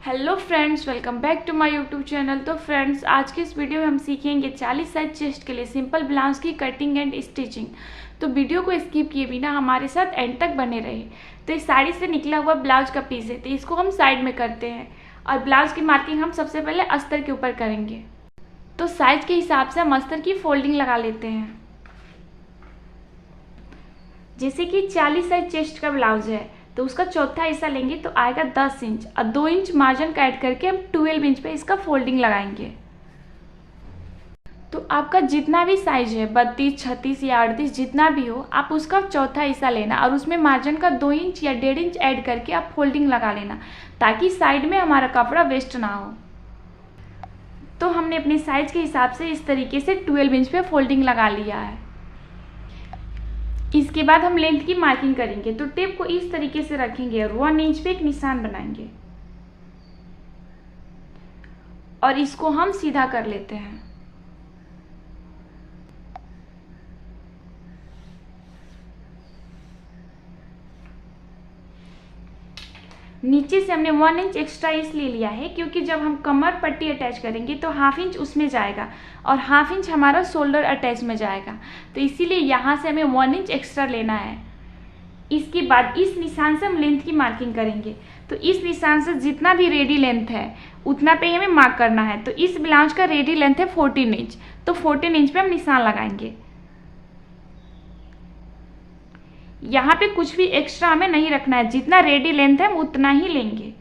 Hello friends, welcome back to my YouTube channel. तो friends, आज के इस वीडियो में हम सीखेंगे 40 साइज चेस्ट के लिए सिंपल ब्लाउज की कटिंग एंड स्टिचिंग। तो वीडियो को स्किप किए बिना हमारे साथ एंड तक बने रहे। तो इस साड़ी से निकला हुआ ब्लाउज का पीस है, तो इसको हम साइड में करते हैं और ब्लाउज की मार्किंग हम सबसे पहले अस्तर के ऊपर करेंगे। तो साइज के हिसाब से हम अस्तर की फोल्डिंग लगा लेते हैं। जैसे कि 40 साइज चेस्ट का ब्लाउज है तो उसका चौथा हिस्सा लेंगे तो आएगा 10 इंच और 2 इंच मार्जिन का ऐड करके हम 12 इंच पे इसका फोल्डिंग लगाएंगे। तो आपका जितना भी साइज है 32, 36 या 38 जितना भी हो, आप उसका चौथा हिस्सा लेना और उसमें मार्जिन का 2 इंच या 1.5 इंच ऐड करके आप फोल्डिंग लगा लेना, ताकि साइड में हमारा कपड़ा वेस्ट ना हो। तो हमने अपने साइज के हिसाब से इस तरीके से 12 इंच पे फोल्डिंग लगा लिया है। इसके बाद हम लेंथ की मार्किंग करेंगे। तो टेप को इस तरीके से रखेंगे और 1 इंच पे एक निशान बनाएंगे और इसको हम सीधा कर लेते हैं। नीचे से हमने 1 इंच एक्स्ट्रा इसलिए लिया है क्योंकि जब हम कमर पट्टी अटैच करेंगे तो ½ इंच उसमें जाएगा और ½ इंच हमारा शोल्डर अटैच में जाएगा, तो इसीलिए यहाँ से हमें 1 इंच एक्स्ट्रा लेना है। इसके बाद इस निशान से हम लेंथ की मार्किंग करेंगे। तो इस निशान से जितना भी रेडी लेंथ है उतना पे हमें मार्क करना है। तो इस ब्लाउज का रेडी लेंथ है 14 इंच, तो 14 इंच पे हम निशान लगाएंगे। यहाँ पे कुछ भी एक्स्ट्रा हमें नहीं रखना है, जितना रेडी लेंथ है हम उतना ही लेंगे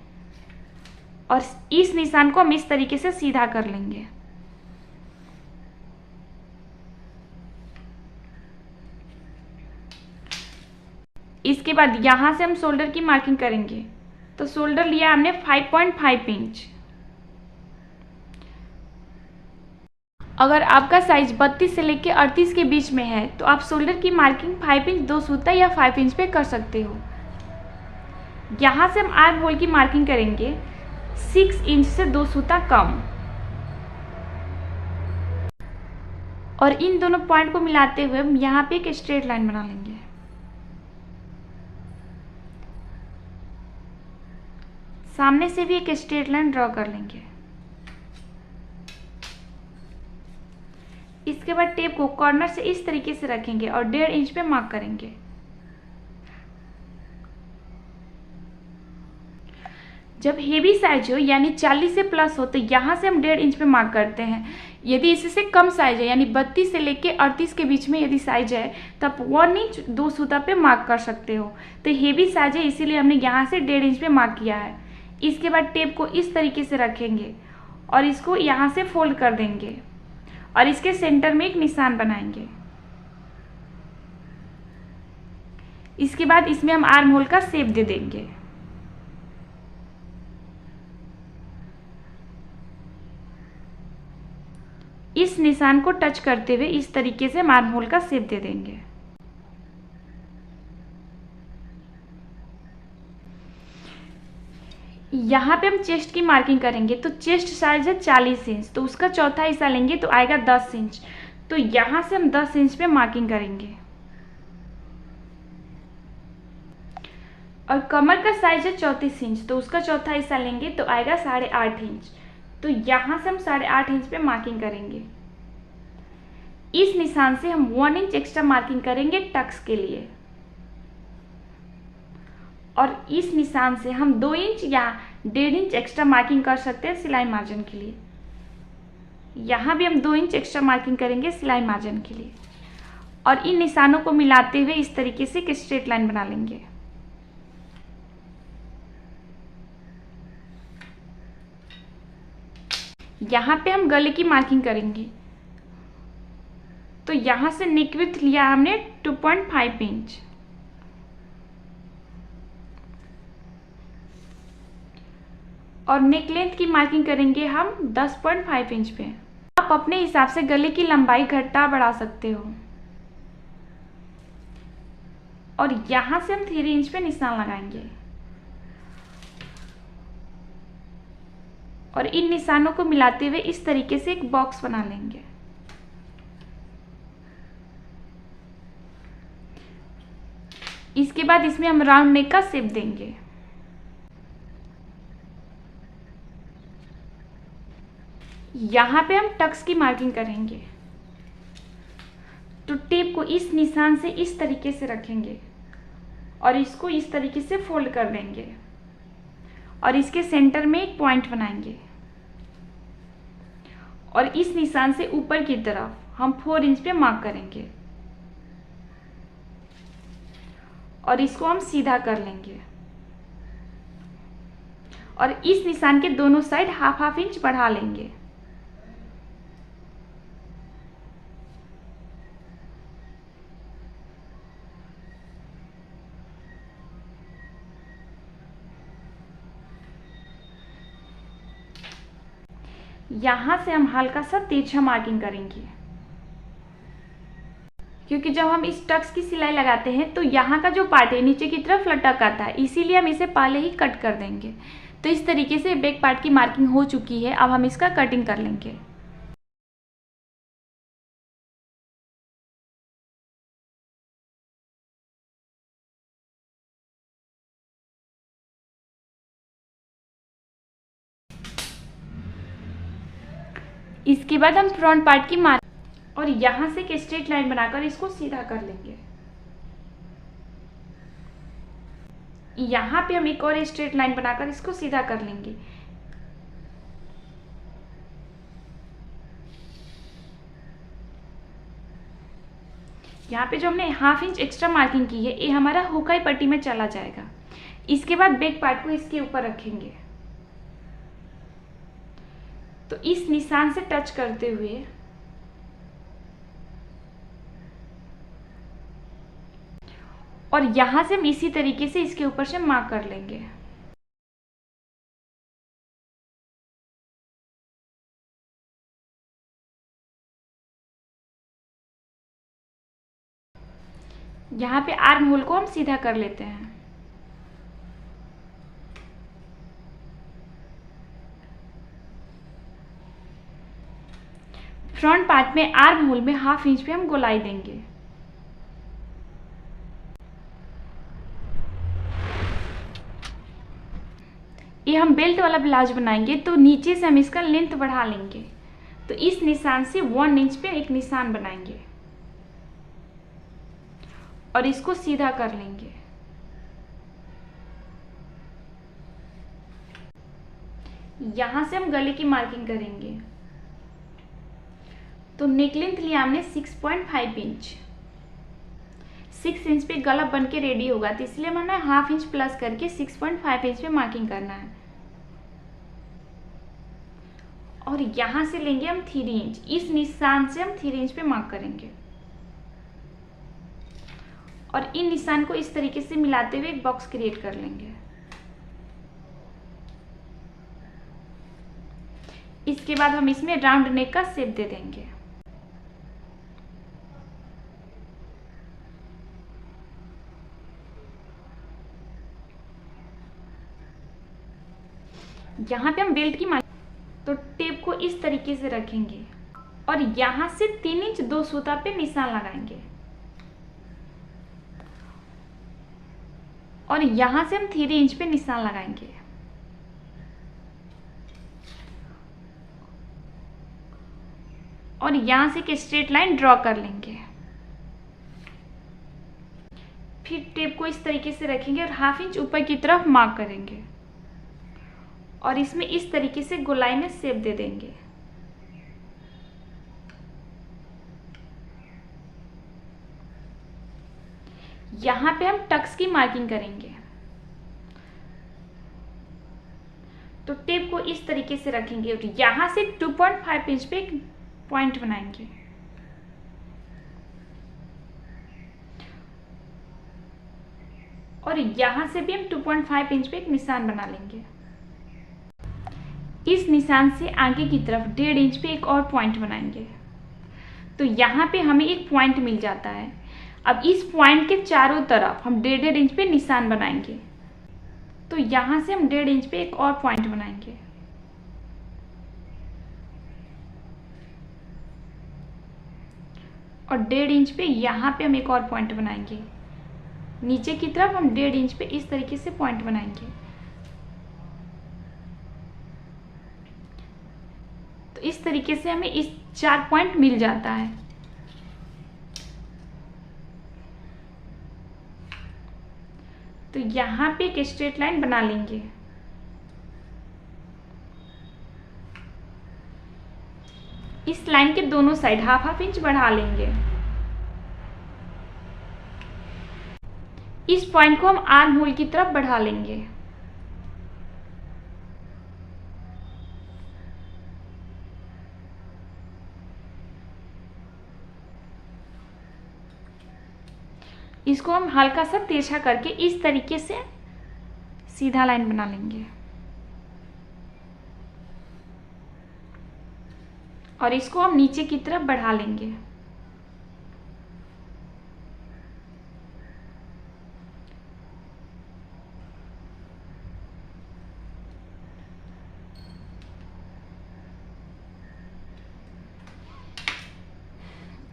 और इस निशान को हम इस तरीके से सीधा कर लेंगे। इसके बाद यहाँ से हम शोल्डर की मार्किंग करेंगे। तो शोल्डर लिया हमने 5.5 इंच। अगर आपका साइज 32 से लेकर 38 के बीच में है तो आप शोल्डर की मार्किंग 5 इंच 2 सूता या 5 इंच पे कर सकते हो। यहाँ से हम आर्म होल की मार्किंग करेंगे 6 इंच से 2 सूता कम और इन दोनों पॉइंट को मिलाते हुए हम यहाँ पे एक स्ट्रेट लाइन बना लेंगे। सामने से भी एक स्ट्रेट लाइन ड्रॉ कर लेंगे। इसके बाद टेप को कॉर्नर से इस तरीके से रखेंगे और 1.5 इंच पे मार्क करेंगे। जब हेवी साइज हो यानी 40 से प्लस हो तो यहाँ से हम 1.5 इंच पे मार्क करते हैं। यदि इससे कम साइज है यानी 32 से लेके 38 के बीच में यदि साइज है तो आप 1 इंच 2 सूता पे मार्क कर सकते हो। तो हेवी साइज है इसीलिए हमने यहाँ से 1.5 इंच पे मार्क किया है। इसके बाद टेप को इस तरीके से रखेंगे और इसको यहाँ से फोल्ड कर देंगे और इसके सेंटर में एक निशान बनाएंगे। इसके बाद इसमें हम आर्म होल का शेप दे देंगे। इस निशान को टच करते हुए इस तरीके से हम आर्म होल का शेप दे देंगे। यहाँ पे हम चेस्ट की मार्किंग करेंगे। तो चेस्ट साइज है 40 इंच, तो उसका चौथा हिस्सा लेंगे तो आएगा 10 इंच। तो यहाँ से हम 10 इंच पे मार्किंग करेंगे और कमर का साइज है 34 इंच, तो उसका चौथा हिस्सा लेंगे तो आएगा 8.5 इंच। तो यहाँ से हम 8.5 इंच पे मार्किंग करेंगे। इस निशान से हम 1 इंच एक्स्ट्रा मार्किंग करेंगे टक्स के लिए और इस निशान से हम 2 इंच या 1.5 इंच एक्स्ट्रा मार्किंग कर सकते हैं सिलाई मार्जिन के लिए। यहाँ भी हम 2 इंच एक्स्ट्रा मार्किंग करेंगे सिलाई मार्जिन के लिए और इन निशानों को मिलाते हुए इस तरीके से एक स्ट्रेट लाइन बना लेंगे। यहाँ पे हम गले की मार्किंग करेंगे। तो यहाँ से नेक विड्थ लिया हमने 2.5 इंच और नेक लेंथ की मार्किंग करेंगे हम 10.5 इंच पे। आप अपने हिसाब से गले की लंबाई घटा बढ़ा सकते हो और यहाँ से हम 3 इंच पे निशान लगाएंगे और इन निशानों को मिलाते हुए इस तरीके से एक बॉक्स बना लेंगे। इसके बाद इसमें हम राउंड नेक का शेप देंगे। यहाँ पे हम टक्स की मार्किंग करेंगे। तो टेप को इस निशान से इस तरीके से रखेंगे और इसको इस तरीके से फोल्ड कर देंगे और इसके सेंटर में एक पॉइंट बनाएंगे और इस निशान से ऊपर की तरफ हम 4 इंच पे मार्क करेंगे और इसको हम सीधा कर लेंगे और इस निशान के दोनों साइड हाफ इंच बढ़ा लेंगे। यहां से हम हल्का सा तिरछा मार्किंग करेंगे, क्योंकि जब हम इस टक्स की सिलाई लगाते हैं तो यहाँ का जो पार्ट है नीचे की तरफ लटक आता है, इसीलिए हम इसे पहले ही कट कर देंगे। तो इस तरीके से बैक पार्ट की मार्किंग हो चुकी है। अब हम इसका कटिंग कर लेंगे। इसके बाद हम फ्रंट पार्ट की मार्क और यहाँ से एक स्ट्रेट लाइन बनाकर इसको सीधा कर लेंगे। यहाँ पे हम एक और स्ट्रेट लाइन बनाकर इसको सीधा कर लेंगे। यहाँ पे जो हमने हाफ इंच एक्स्ट्रा मार्किंग की है ये हमारा हुकाई पट्टी में चला जाएगा। इसके बाद बैक पार्ट को इसके ऊपर रखेंगे। तो इस निशान से टच करते हुए और यहां से हम इसी तरीके से इसके ऊपर से मार्क कर लेंगे। यहाँ पे आर्म होल को हम सीधा कर लेते हैं। फ्रंट पार्ट में आर्म होल में हाफ इंच पे हम गोलाई देंगे। ये हम बेल्ट वाला ब्लाउज बनाएंगे तो नीचे से हम इसका लेंथ बढ़ा लेंगे। तो इस निशान से 1 इंच पे एक निशान बनाएंगे और इसको सीधा कर लेंगे। यहां से हम गले की मार्किंग करेंगे। तो नेक लेंथ लिया हमने 6.5 इंच। 6 इंच पे गला बन के रेडी होगा, तो इसलिए हमने हाफ इंच प्लस करके 6.5 इंच पे मार्किंग करना है। और यहां से लेंगे हम 3 इंच। इस निशान से हम 3 इंच पे मार्क करेंगे और इन निशान को इस तरीके से मिलाते हुए एक बॉक्स क्रिएट कर लेंगे। इसके बाद हम इसमें राउंड नेक का शेप दे देंगे। यहाँ पे हम बेल्ट की मार्किंग, तो टेप को इस तरीके से रखेंगे और यहां से 3 इंच 2 सूता पे निशान लगाएंगे और यहां से हम 3 इंच पे निशान लगाएंगे और यहां से एक स्ट्रेट लाइन ड्रॉ कर लेंगे। फिर टेप को इस तरीके से रखेंगे और हाफ इंच ऊपर की तरफ मार्क करेंगे और इसमें इस तरीके से गोलाई में शेप दे देंगे। यहां पे हम टक्स की मार्किंग करेंगे। तो टेप को इस तरीके से रखेंगे और यहां से 2.5 इंच पे एक पॉइंट बनाएंगे और यहां से भी हम 2.5 इंच पे एक निशान बना लेंगे। इस निशान से आगे की तरफ 1.5 इंच पे एक और पॉइंट बनाएंगे। तो यहाँ पे हमें एक पॉइंट मिल जाता है। अब इस पॉइंट के चारों तरफ हम 1.5 इंच पे निशान बनाएंगे। तो यहाँ से हम 1.5 इंच पे एक और पॉइंट बनाएंगे और 1.5 इंच पे यहाँ पे हम एक और पॉइंट बनाएंगे। नीचे की तरफ हम 1.5 इंच पे इस तरीके से पॉइंट बनाएंगे। इस तरीके से हमें इस 4 पॉइंट मिल जाता है। तो यहाँ पे एक स्ट्रेट लाइन बना लेंगे। इस लाइन के दोनों साइड हाफ हाफ इंच बढ़ा लेंगे। इस पॉइंट को हम आर्म होल की तरफ बढ़ा लेंगे। इसको हम हल्का सा तिरछा करके इस तरीके से सीधा लाइन बना लेंगे और इसको हम नीचे की तरफ बढ़ा लेंगे।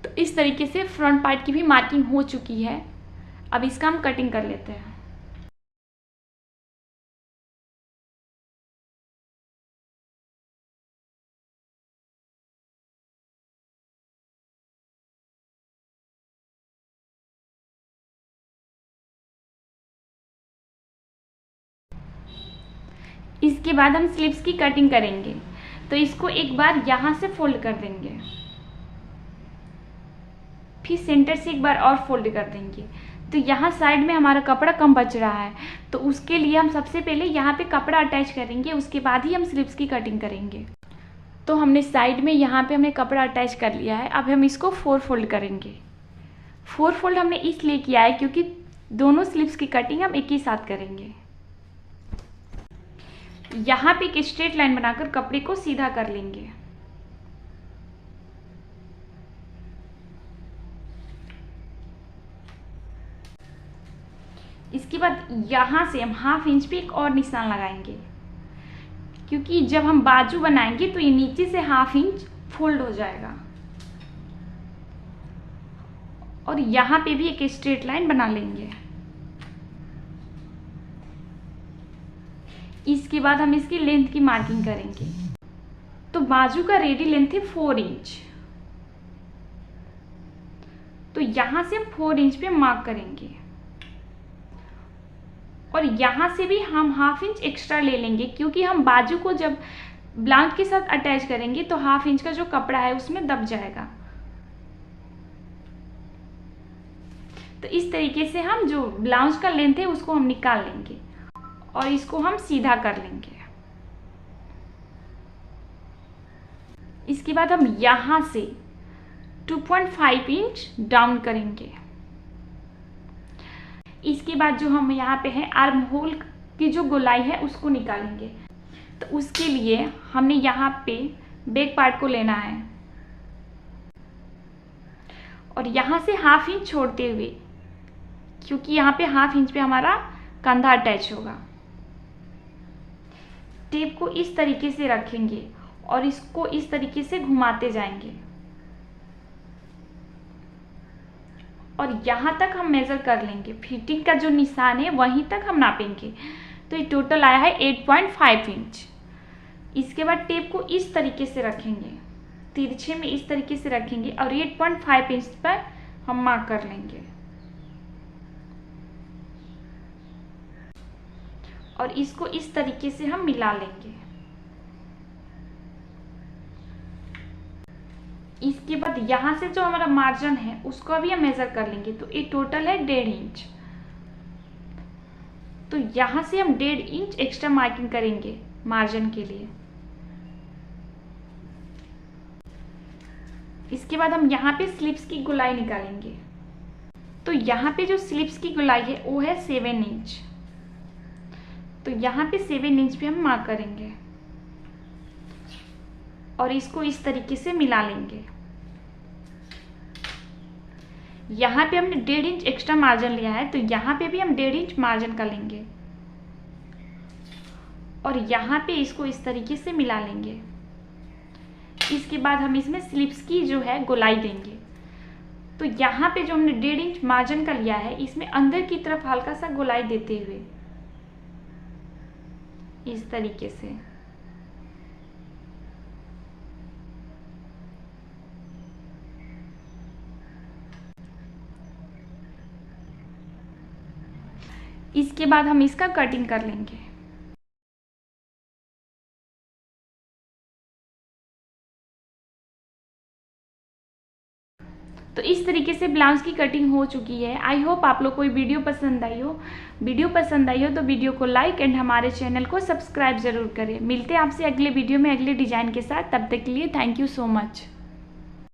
तो इस तरीके से फ्रंट पार्ट की भी मार्किंग हो चुकी है। अब इसका हम कटिंग कर लेते हैं। इसके बाद हम स्लीव्स की कटिंग करेंगे। तो इसको एक बार यहाँ से फोल्ड कर देंगे, फिर सेंटर से एक बार और फोल्ड कर देंगे। तो यहाँ साइड में हमारा कपड़ा कम बच रहा है, तो उसके लिए हम सबसे पहले यहाँ पे कपड़ा अटैच करेंगे, उसके बाद ही हम स्लीव्स की कटिंग करेंगे। तो हमने साइड में यहाँ पे हमने कपड़ा अटैच कर लिया है। अब हम इसको 4 फोल्ड करेंगे। 4 फोल्ड हमने इसलिए किया है क्योंकि दोनों स्लीव्स की कटिंग हम एक ही साथ करेंगे। यहाँ पे एक स्ट्रेट लाइन बनाकर कपड़े को सीधा कर लेंगे। इसके बाद यहाँ से हम हाफ इंच पे एक और निशान लगाएंगे, क्योंकि जब हम बाजू बनाएंगे तो ये नीचे से हाफ इंच फोल्ड हो जाएगा। और यहाँ पे भी एक स्ट्रेट लाइन बना लेंगे। इसके बाद हम इसकी लेंथ की मार्किंग करेंगे। तो बाजू का रेडी लेंथ है 4 इंच। तो यहाँ से हम 4 इंच पे मार्क करेंगे और यहाँ से भी हम हाफ इंच एक्स्ट्रा ले लेंगे, क्योंकि हम बाजू को जब ब्लाउज के साथ अटैच करेंगे तो हाफ इंच का जो कपड़ा है उसमें दब जाएगा। तो इस तरीके से हम जो ब्लाउज का लेंथ है उसको हम निकाल लेंगे और इसको हम सीधा कर लेंगे। इसके बाद हम यहाँ से 2.5 इंच डाउन करेंगे। इसके बाद जो हम यहाँ पे है आर्म होल की जो गोलाई है उसको निकालेंगे। तो उसके लिए हमने यहाँ पे बैक पार्ट को लेना है और यहाँ से हाफ इंच छोड़ते हुए, क्योंकि यहाँ पे हाफ इंच पे हमारा कंधा अटैच होगा, टेप को इस तरीके से रखेंगे और इसको इस तरीके से घुमाते जाएंगे और यहाँ तक हम मेजर कर लेंगे। फिटिंग का जो निशान है वहीं तक हम नापेंगे। तो ये टोटल आया है 8.5 इंच। इसके बाद टेप को इस तरीके से रखेंगे, तिरछे में इस तरीके से रखेंगे और 8.5 इंच पर हम मार्क कर लेंगे और इसको इस तरीके से हम मिला लेंगे। इसके बाद यहाँ से जो हमारा मार्जिन है उसको भी हम मेजर कर लेंगे। तो ये टोटल है 1.5 इंच। तो यहाँ से हम 1.5 इंच एक्स्ट्रा मार्किंग करेंगे मार्जिन के लिए। इसके बाद हम यहाँ पे स्लीव्स की गोलाई निकालेंगे। तो यहाँ पे जो स्लीव्स की गोलाई है वो है 7 इंच। तो यहाँ पे 7 इंच पे हम मार्क करेंगे और इसको इस तरीके से मिला लेंगे। यहाँ पे हमने 1.5 इंच एक्स्ट्रा मार्जिन लिया है, तो यहाँ पे भी हम 1.5 इंच मार्जिन का लेंगे और यहाँ पे इसको इस तरीके से मिला लेंगे। इसके बाद हम इसमें स्लीव्स की जो है गोलाई देंगे। तो यहाँ पे जो हमने 1.5 इंच मार्जिन का लिया है इसमें अंदर की तरफ हल्का सा गोलाई देते हुए इस तरीके से इसके बाद हम इसका कटिंग कर लेंगे। तो इस तरीके से ब्लाउज की कटिंग हो चुकी है। आई होप आप लोग को वीडियो पसंद आई हो। वीडियो पसंद आई हो तो वीडियो को लाइक एंड हमारे चैनल को सब्सक्राइब जरूर करें। मिलते हैं आपसे अगले वीडियो में अगले डिजाइन के साथ। तब तक के लिए थैंक यू सो मच।